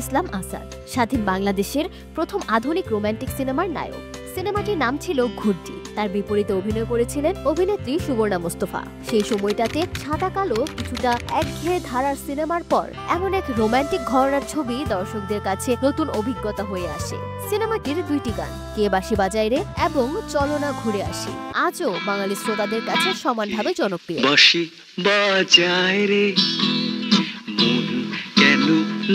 ইসলাম আসাদ স্বাধীন বাংলাদেশের প্রথম আধুনিক রোমান্টিক সিনেমার নায়ক। সিনেমাটির নাম ছিল ঘুরটি। তার বিপরীতে অভিনয় করেছিলেন অভিনেত্রী সুবর্ণা মোস্তফা। সেই সময়টাতে সাদা কালো কিছুটা একঘেয়ে ধারার সিনেমার পর এমন এক রোমান্টিক ঘরানার ছবি দর্শকদের কাছে নতুন অভিজ্ঞতা হয়ে আসে। সিনেমাটির দুইটি গান কে বাঁশি বাজায় রে এবং চলো না ঘুরে আসি আজও বাঙালি শ্রোতাদের কাছে সমানভাবে জনপ্রিয়। বাঁশি বাজায় রে মন কেন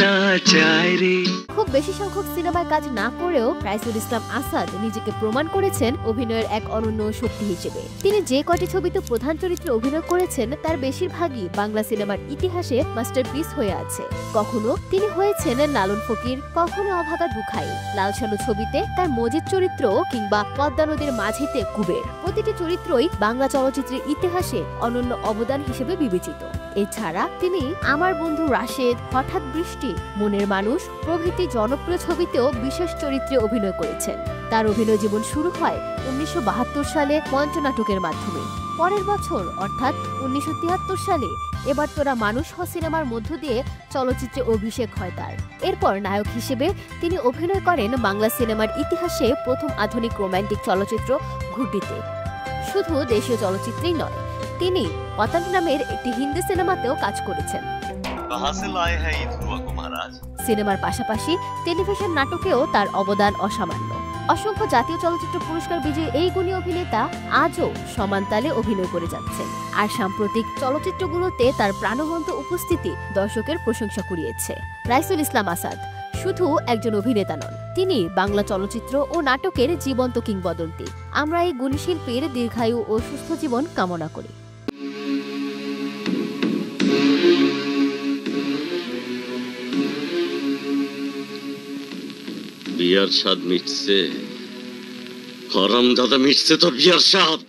না চায় রে। খুব বেশি সংখ্যক সিনেমায় কাজ না করেও রাইসুল ইসলাম আসাদ নিজেকে প্রমাণ করেছেন অভিনয়ের এক অনন্য শক্তি হিসেবে। তিনি যে কটি ছবিতে প্রধান চরিত্রে অভিনয় করেছেন তার বেশিরভাগই বাংলা সিনেমার ইতিহাসে মাস্টারপিস হয়ে আছে। কখনো তিনি হয়েছেন লালন ফকির, কখনো অভাগা দুখাই। লাল সালু ছবিতে তার মজিদ চরিত্র কিংবা পদ্মা নদীর মাঝিতে কুবের, প্রতিটি চরিত্রই বাংলা চলচ্চিত্রের ইতিহাসে অনন্য অবদান হিসেবে বিবেচিত। এছাড়া তিনি আমার বন্ধু রাশেদ, হঠাৎ বৃষ্টি, মনের মানুষ প্রভৃতি জনপ্রিয় ছবিতেও বিশেষ চরিত্রে অভিনয় করেছেন। তার অভিনয় জীবন শুরু হয় 1972 সালে মঞ্চনাটকের মাধ্যমে। পরের বছর অর্থাৎ 1973 সালে এবার তোরা মানুষ হ সিনেমার মধ্য দিয়ে চলচ্চিত্রে অভিষেক হয় তার। এরপর নায়ক হিসেবে তিনি অভিনয় করেন বাংলা সিনেমার ইতিহাসে প্রথম আধুনিক রোমান্টিক চলচ্চিত্র ঘুরটিতে। শুধু দেশীয় চলচ্চিত্রেই নয়, তিনি পতঙ্গ নামের একটি হিন্দি সিনেমাতেও কাজ করেছেন। সিনেমার পাশাপাশি টেলিভিশন নাটকেও তার অবদান অসামান্য। অসংখ্য জাতীয় চলচ্চিত্র পুরস্কার বিজয়ী এই গুণী অভিনেতা আজও সমান তালে অভিনয় করে যাচ্ছেন। আর সাম্প্রতিক চলচ্চিত্রগুলোতে তার প্রাণবন্ত উপস্থিতি দর্শকের প্রশংসা কুড়িয়েছে। রাইসুল ইসলাম আসাদ শুধু একজন অভিনেতা নন, তিনি বাংলা চলচ্চিত্র ও নাটকের জীবন্ত কিংবদন্তি। আমরা এই গুণী শিল্পীর দীর্ঘায়ু ও সুস্থ জীবন কামনা করি। বিয়ার স্বাদ মিটছে, হরামজাদা মিটছে তোর বিয়ার স্বাদ।